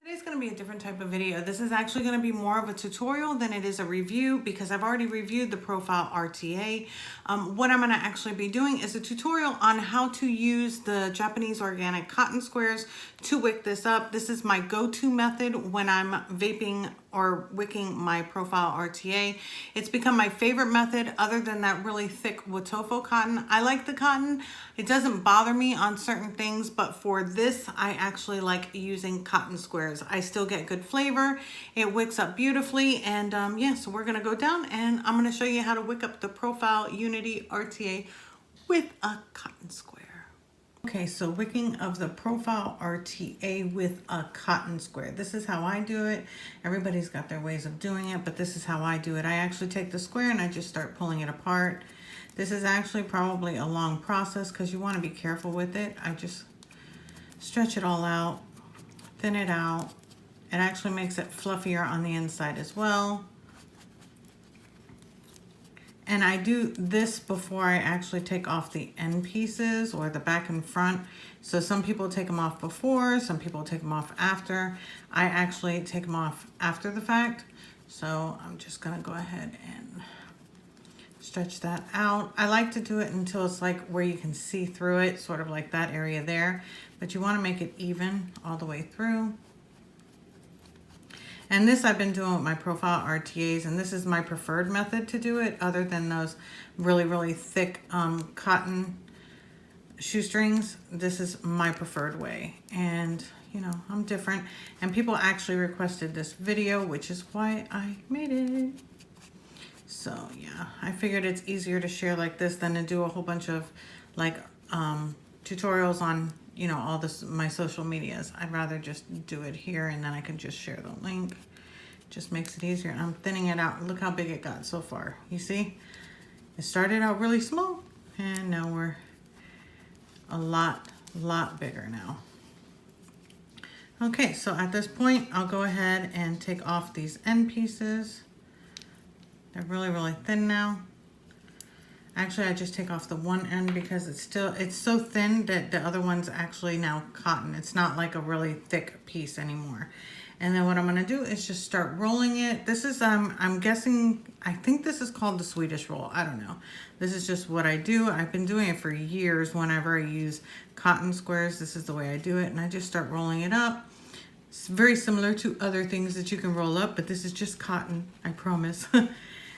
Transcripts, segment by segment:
Today's going to be a different type of video. This is actually going to be more of a tutorial than it is a review because I've already reviewed the Profile RTA. What I'm going to actually be doing is a tutorial on how to use the Japanese organic cotton squares to wick this up. This is my go-to method when I'm vaping or wicking my Profile RTA. It's become my favorite method other than that really thick Wotofo cotton. I like the cotton. It doesn't bother me on certain things, but for this, I actually like using cotton squares. I still get good flavor. It wicks up beautifully. And yeah, so we're gonna go down and I'm gonna show you how to wick up the Profile Unity RTA with a cotton square. Okay, so wicking of the Profile RTA with a cotton square. This is how I do it. Everybody's got their ways of doing it, but this is how I do it. I actually take the square and I just start pulling it apart. This is actually probably a long process because you want to be careful with it. I just stretch it all out, thin it out. It actually makes it fluffier on the inside as well. And I do this before I actually take off the end pieces or the back and front. So some people take them off before, some people take them off after. I actually take them off after the fact. So I'm just gonna go ahead and stretch that out. I like to do it until it's like where you can see through it, sort of like that area there. But you wanna make it even all the way through. And this I've been doing with my Profile RTAs, and this is my preferred method to do it other than those really, really thick cotton shoestrings. This is my preferred way. And, you know, I'm different. And people actually requested this video, which is why I made it. So, yeah, I figured it's easier to share like this than to do a whole bunch of, like, tutorials on, you know, all this, my social medias. I'd rather just do it here and then I can just share the link. Just makes it easier. And I'm thinning it out. Look how big it got so far. You see? It started out really small and now we're a lot bigger now. Okay, so at this point, I'll go ahead and take off these end pieces. They're really, really thin now. Actually, I just take off the one end because it's so thin that the other one's actually now cotton. It's not like a really thick piece anymore. And then what I'm gonna do is just start rolling it. This is, I'm guessing, I think this is called the Swedish roll. I don't know. This is just what I do. I've been doing it for years. Whenever I use cotton squares, this is the way I do it. And I just start rolling it up. It's very similar to other things that you can roll up, but this is just cotton, I promise.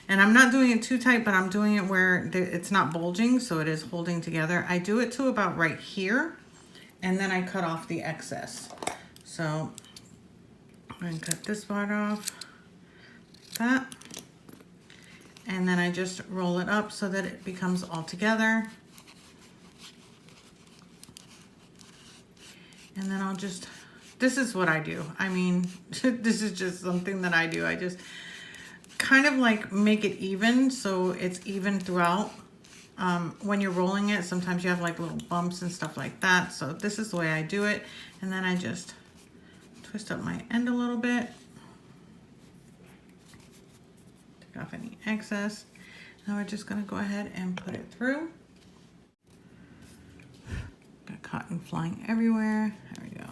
And I'm not doing it too tight, but I'm doing it where it's not bulging, so it is holding together. I do it to about right here, and then I cut off the excess. So I'm going to cut this part off, like that. And then I just roll it up so that it becomes all together. And then I'll just, this is what I do. I mean, this is just something that I do. I just kind of like make it even so it's even throughout. When you're rolling it, sometimes you have like little bumps and stuff like that. So this is the way I do it. And then I just twist up my end a little bit. Take off any excess. Now we're just gonna go ahead and put it through. Got cotton flying everywhere. There we go.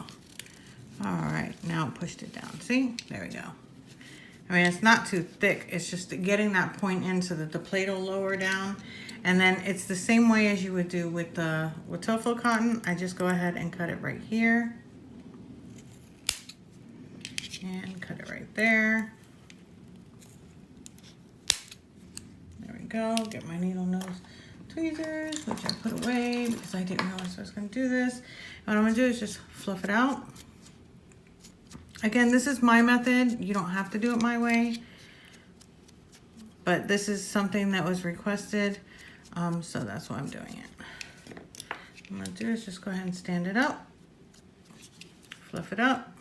All right, now I pushed it down. See, there we go. I mean, it's not too thick. It's just getting that point in so that the plate will lower down. And then it's the same way as you would do with the Wotofo cotton. I just go ahead and cut it right here. And cut it right there. There we go. Get my needle nose tweezers, which I put away because I didn't realize I was going to do this. And what I'm going to do is just fluff it out. Again, this is my method. You don't have to do it my way, but this is something that was requested, so that's why I'm doing it. What I'm gonna do is just go ahead and stand it up, fluff it up,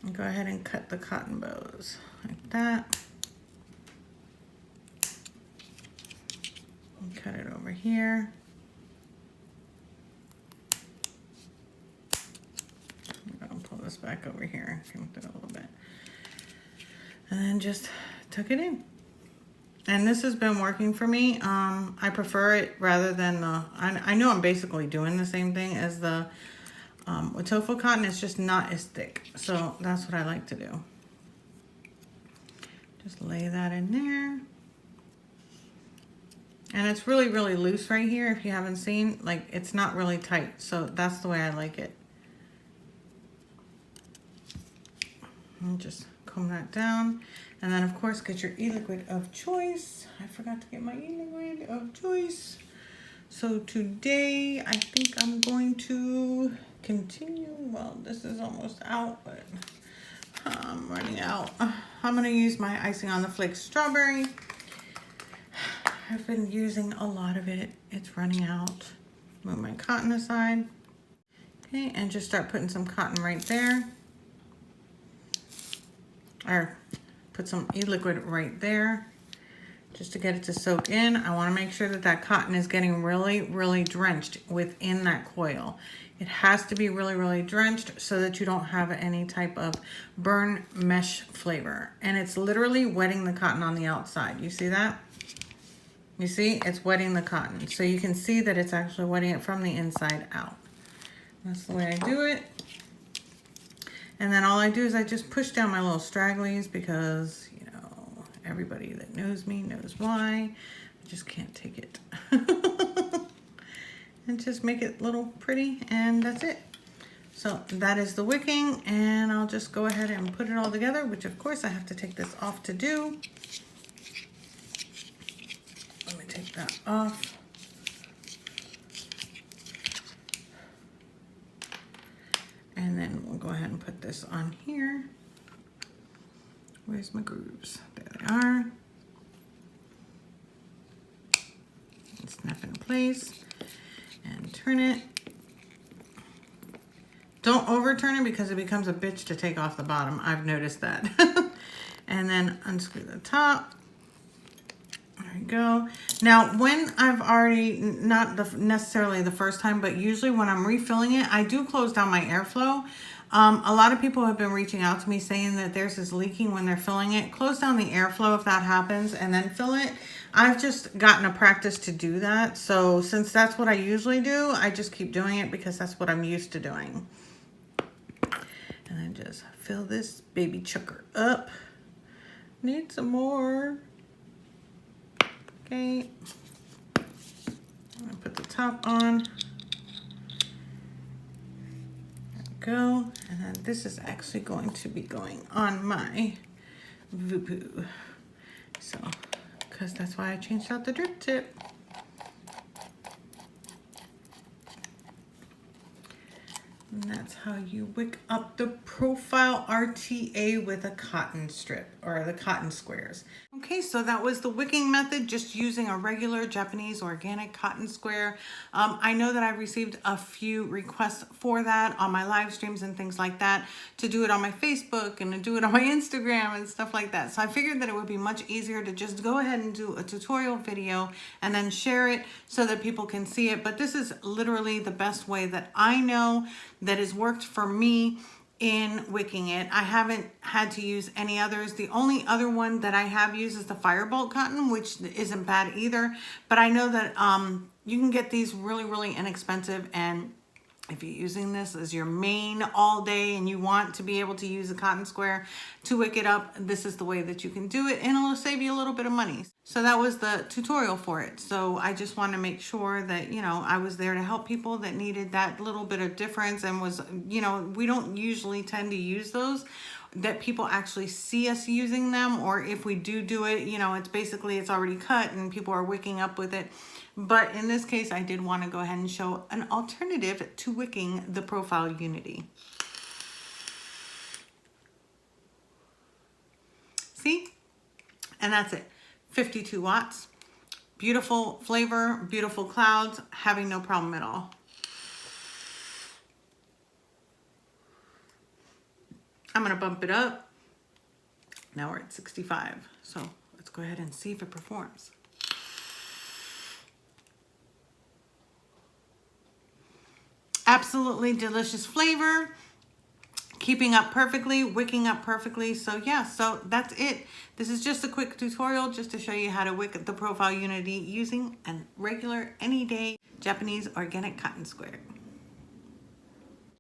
and go ahead and cut the cotton bows like that. And cut it over here. This back over here, come through a little bit, and then just tuck it in. And this has been working for me. I prefer it rather than the, I know I'm basically doing the same thing as the Wotofo cotton is just not as thick. So that's what I like to do. Just lay that in there. And it's really, really loose right here. If you haven't seen, like, it's not really tight. So that's the way I like it. And just comb that down. And then, of course, get your e-liquid of choice. I forgot to get my e-liquid of choice. So today, I think I'm going to continue. Well, this is almost out, but I'm running out. I'm going to use my icing on the flakes strawberry. I've been using a lot of it. It's running out. Move my cotton aside. Okay, and just start putting some cotton right there. Or put some e-liquid right there just to get it to soak in. I want to make sure that that cotton is getting really, really drenched within that coil. It has to be really, really drenched so that you don't have any type of burn mesh flavor. And it's literally wetting the cotton on the outside. You see that? You see, it's wetting the cotton. So you can see that it's actually wetting it from the inside out. That's the way I do it. And then all I do is I just push down my little stragglies because, you know, everybody that knows me knows why. I just can't take it. And just make it little pretty, and that's it. So that is the wicking, and I'll just go ahead and put it all together, which of course I have to take this off to do. Let me take that off. And then we'll go ahead and put this on here. Where's my grooves? There they are. And snap in place and turn it. Don't overturn it because it becomes a bitch to take off the bottom. I've noticed that. And then unscrew the top. There we go. Now, when I've already, not necessarily the first time, but usually when I'm refilling it, I do close down my airflow. A lot of people have been reaching out to me saying that theirs is leaking when they're filling it. Close down the airflow if that happens and then fill it. I've just gotten a practice to do that. So since that's what I usually do, I just keep doing it because that's what I'm used to doing. And then just fill this baby chucker up. Need some more. Okay, I'm gonna put the top on. There we go. And then this is actually going to be going on my Voopoo. So, because that's why I changed out the drip tip. And that's how you wick up the profile RTA with a cotton strip or the cotton squares. Okay, so that was the wicking method, just using a regular Japanese organic cotton square. I know that I received a few requests for that on my live streams and things like that, to do it on my Facebook and to do it on my Instagram and stuff like that. So I figured that it would be much easier to just go ahead and do a tutorial video and then share it so that people can see it. But this is literally the best way that I know that has worked for me in wicking it. I haven't had to use any others. The only other one that I have used is the Firebolt cotton, which isn't bad either. But I know that you can get these really, really inexpensive, and if you're using this as your main all day and you want to be able to use a cotton square to wick it up, this is the way that you can do it, and it'll save you a little bit of money. So that was the tutorial for it. So I just want to make sure that, you know, I was there to help people that needed that little bit of difference, and was, you know, we don't usually tend to use those, that people actually see us using them, or if we do it, you know, it's basically, it's already cut and people are wicking up with it. But in this case, I did want to go ahead and show an alternative to wicking the Profile Unity. See? And that's it. 52 watts. Beautiful flavor, beautiful clouds, having no problem at all. I'm going to bump it up. Now we're at 65. So let's go ahead and see if it performs. Absolutely delicious flavor, keeping up perfectly, wicking up perfectly. So yeah, so that's it. This is just a quick tutorial just to show you how to wick the Profile Unity using a regular, any day Japanese organic cotton square.